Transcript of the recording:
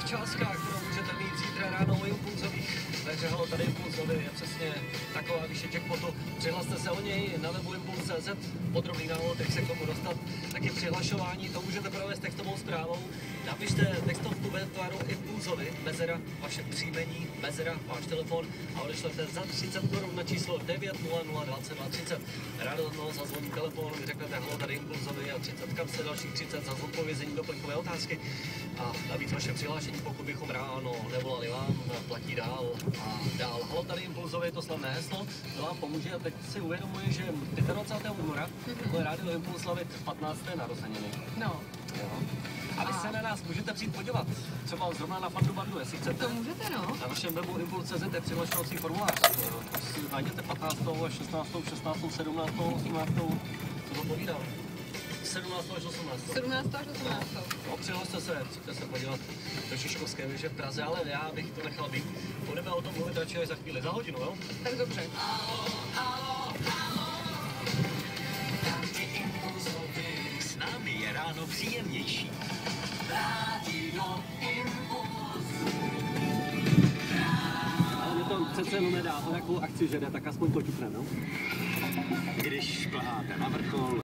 částka, kterou můžete mít zítra ráno u Impulzových. Takže halo, tady Impulzovi je přesně taková výše jackpotu. Přihlaste se o něj na webu Impuls.cz, podrobný návod, jak se k tomu dostat. Taky přihlašování, to můžete provést textovou zprávou. Napište textovku ve tvaru Impulzovi, mezera, vaše příjmení, mezera, váš telefon a odešlete za 30 Kč na číslo 900 22 30. Ráno zazvoní telefon, vy řeknete halo, tady Impulzovi a 30 kapse, dalších 30 za zodpovězení doplňkové otázky. A navíc vaše přihlášení, pokud bychom ráno nevolali vám, platí dál a dál. Halo, tady Impulzovi je to slavné heslo, to vám pomůže a teď si uvědomuji, že 25. února bude Rádio Impuls slavit 15. narozeniny. No. Jo. A vy se na nás můžete přijít podívat, třeba zrovna na Fandu Bandu, jestli chcete. To můžete, no. Na našem webu Impuls.cz je přihlašovací formulář. Si najděte 15., 16., 16., 17., 18., co to povídám? 17. až 18. 17. až 18. No, přihlaste se, přijďte se podívat do Šiškovské věže v Praze, ale já bych to nechal být. Budeme o tom mluvit radši až za chvíli, za hodinu, jo? Tak dobře. S námi je ráno příjemnější. Ale mě to přece jenom nedá o jakou akci žede, tak aspoň to ťukne, no? Když šplháte na vrchol,